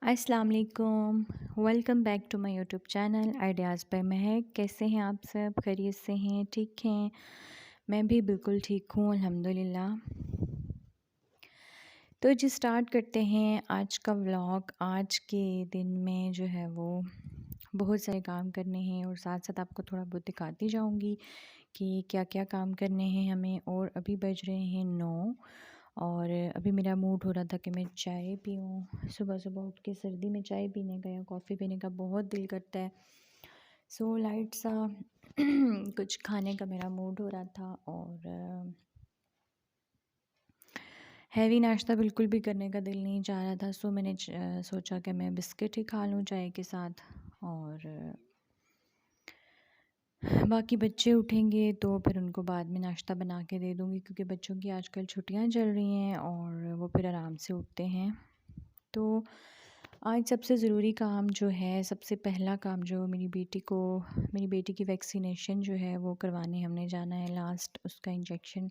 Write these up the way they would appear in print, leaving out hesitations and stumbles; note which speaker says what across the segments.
Speaker 1: अस्सलाम वालेकुम। Welcome back to my YouTube channel ideas by Mehak. कैसे हैं आप सब? खैरियत से हैं? ठीक हैं? मैं भी बिल्कुल ठीक हूँ अल्हम्दुलिल्लाह। तो जी स्टार्ट करते हैं आज का व्लॉग। आज के दिन में जो है वो बहुत सारे काम करने हैं और साथ साथ आपको थोड़ा बहुत दिखाती जाऊँगी कि क्या क्या काम करने हैं हमें। और अभी बज रहे हैं 9 और अभी मेरा मूड हो रहा था कि मैं चाय पीऊँ। सुबह सुबह उठ के सर्दी में चाय पीने का या कॉफ़ी पीने का बहुत दिल करता है। सो लाइट सा कुछ खाने का मेरा मूड हो रहा था और हैवी नाश्ता बिल्कुल भी करने का दिल नहीं चाह रहा था। सो मैंने सोचा कि मैं बिस्किट ही खा लूँ चाय के साथ। और बाकी बच्चे उठेंगे तो फिर उनको बाद में नाश्ता बना के दे दूँगी, क्योंकि बच्चों की आजकल छुट्टियां चल रही हैं और वो फिर आराम से उठते हैं। तो आज सबसे ज़रूरी काम जो है, सबसे पहला काम जो मेरी बेटी की वैक्सीनेशन जो है वो करवाने हमने जाना है। लास्ट उसका इंजेक्शन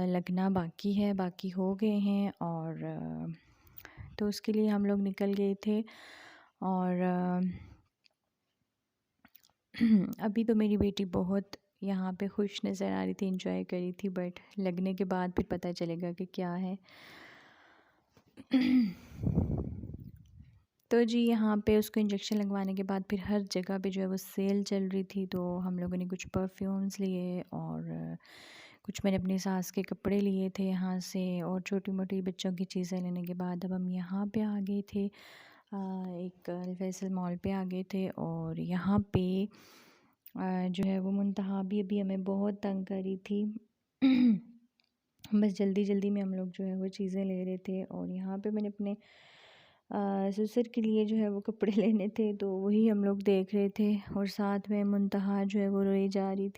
Speaker 1: लगना बाकी है, बाकी हो गए हैं। और तो उसके लिए हम लोग निकल गए थे। और अभी तो मेरी बेटी बहुत यहाँ पे खुश नज़र आ रही थी, इंजॉय करी थी, बट लगने के बाद फिर पता चलेगा कि क्या है। तो जी यहाँ पे उसको इंजेक्शन लगवाने के बाद फिर हर जगह पे जो है वो सेल चल रही थी। तो हम लोगों ने कुछ परफ्यूम्स लिए और कुछ मैंने अपनी सास के कपड़े लिए थे यहाँ से, और छोटी मोटी बच्चों की चीज़ें लेने के बाद अब हम यहाँ पे आ गए थे। एक अल फैसल मॉल पे आ गए थे। और यहाँ पे जो है वो मुंतहा भी अभी हमें बहुत तंग करी थी। बस जल्दी जल्दी में हम लोग जो है वो चीज़ें ले रहे थे। और यहाँ पे मैंने अपने ससुर के लिए जो है वो कपड़े लेने थे, तो वही हम लोग देख रहे थे। और साथ में मुंतहा जो है वो रोई जा रही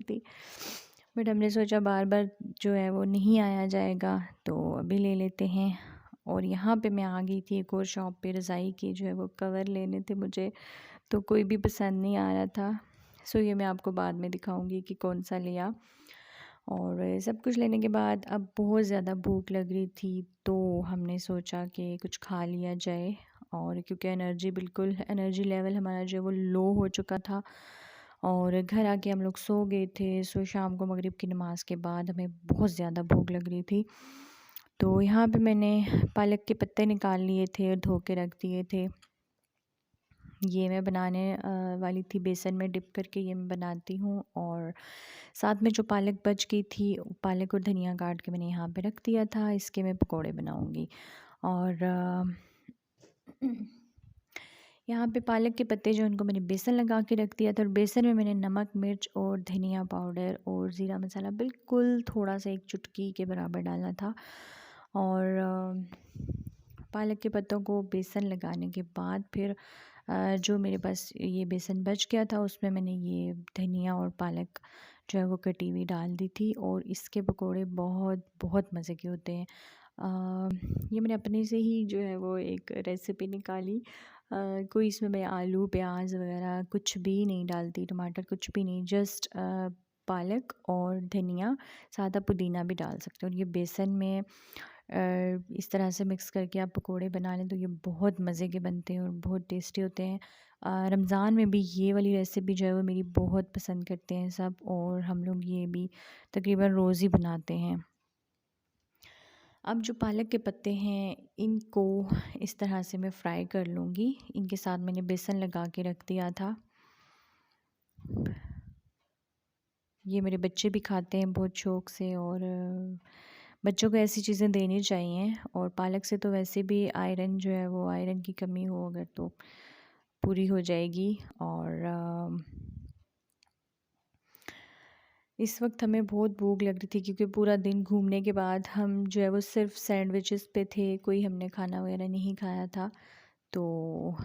Speaker 1: थी। बट हमने सोचा बार बार जो है वो नहीं आया जाएगा, तो अभी ले लेते हैं। और यहाँ पे मैं आ गई थी एक और शॉप पे, रज़ाई की जो है वो कवर लेने थे मुझे, तो कोई भी पसंद नहीं आ रहा था। सो ये मैं आपको बाद में दिखाऊंगी कि कौन सा लिया। और सब कुछ लेने के बाद अब बहुत ज़्यादा भूख लग रही थी, तो हमने सोचा कि कुछ खा लिया जाए। और क्योंकि एनर्जी लेवल हमारा जो है वो लो हो चुका था और घर आके हम लोग सो गए थे। सो शाम को मगरिब की नमाज़ के बाद हमें बहुत ज़्यादा भूख लग रही थी। तो यहाँ पे मैंने पालक के पत्ते निकाल लिए थे और धो के रख दिए थे। ये मैं बनाने वाली थी, बेसन में डिप करके ये मैं बनाती हूँ। और साथ में जो पालक बच गई थी, पालक और धनिया काट के मैंने यहाँ पे रख दिया था, इसके मैं पकोड़े बनाऊँगी। और यहाँ पे पालक के पत्ते जो उनको मैंने बेसन लगा के रख दिया था, और बेसन में मैंने नमक, मिर्च और धनिया पाउडर और ज़ीरा मसाला बिल्कुल थोड़ा सा एक चुटकी के बराबर डाला था। और पालक के पत्तों को बेसन लगाने के बाद फिर जो मेरे पास ये बेसन बच गया था उसमें मैंने ये धनिया और पालक जो है वो कटी हुई डाल दी थी। और इसके पकोड़े बहुत बहुत मज़े के होते हैं। ये मैंने अपने से ही जो है वो एक रेसिपी निकाली। कोई इसमें मैं आलू प्याज वगैरह कुछ भी नहीं डालती, टमाटर कुछ भी नहीं, जस्ट पालक और धनिया, सादा पुदीना भी डाल सकते हो। और ये बेसन में इस तरह से मिक्स करके आप पकोड़े बना लें तो ये बहुत मज़े के बनते हैं और बहुत टेस्टी होते हैं। रमज़ान में भी ये वाली रेसिपी जो है वो मेरी बहुत पसंद करते हैं सब, और हम लोग ये भी तकरीबन रोज़ ही बनाते हैं। अब जो पालक के पत्ते हैं इनको इस तरह से मैं फ्राई कर लूँगी। इनके साथ मैंने बेसन लगा के रख दिया था। ये मेरे बच्चे भी खाते हैं बहुत शौक़ से, और बच्चों को ऐसी चीज़ें देनी चाहिए। और पालक से तो वैसे भी आयरन जो है वो, आयरन की कमी हो अगर तो पूरी हो जाएगी। और इस वक्त हमें बहुत भूख लग रही थी, क्योंकि पूरा दिन घूमने के बाद हम जो है वो सिर्फ सैंडविचेस पे थे, कोई हमने खाना वगैरह नहीं खाया था। तो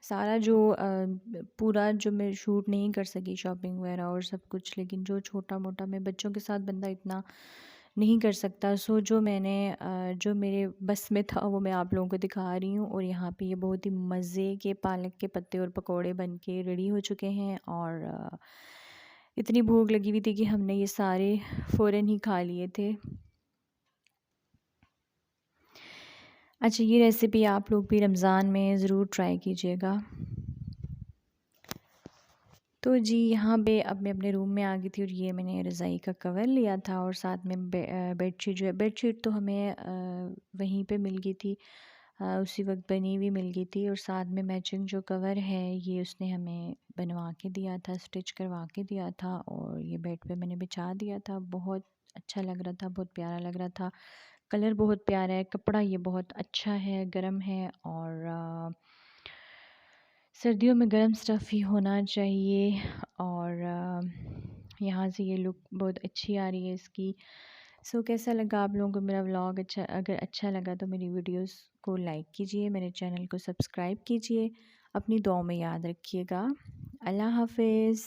Speaker 1: सारा जो पूरा जो मैं शूट नहीं कर सकी शॉपिंग वगैरह और सब कुछ, लेकिन जो छोटा मोटा मैं बच्चों के साथ बंदा इतना नहीं कर सकता। सो जो मैंने जो मेरे बस में था वो मैं आप लोगों को दिखा रही हूँ। और यहाँ पे ये बहुत ही मज़े के पालक के पत्ते और पकोड़े बन के रेडी हो चुके हैं। और इतनी भूख लगी हुई थी कि हमने ये सारे फ़ौरन ही खा लिए थे। अच्छा, ये रेसिपी आप लोग भी रमज़ान में ज़रूर ट्राई कीजिएगा। तो जी, यहाँ पे अब मैं अपने रूम में आ गई थी और ये मैंने रज़ाई का कवर लिया था और साथ में बेडशीट जो है, बेडशीट तो हमें वहीं पे मिल गई थी, उसी वक्त बनी हुई मिल गई थी। और साथ में मैचिंग जो कवर है ये उसने हमें बनवा के दिया था, स्टिच करवा के दिया था और ये बेड पे मैंने बिछा दिया था। बहुत अच्छा लग रहा था, बहुत प्यारा लग रहा था। कलर बहुत प्यारा है, कपड़ा ये बहुत अच्छा है, गर्म है और सर्दियों में गर्म स्टफ़ ही होना चाहिए। और यहाँ से ये लुक बहुत अच्छी आ रही है इसकी। सो कैसा लगा आप लोगों को मेरा व्लॉग? अच्छा, अगर अच्छा लगा तो मेरी वीडियोस को लाइक कीजिए, मेरे चैनल को सब्सक्राइब कीजिए, अपनी दुआओं में याद रखिएगा। अल्लाह हाफ़िज़।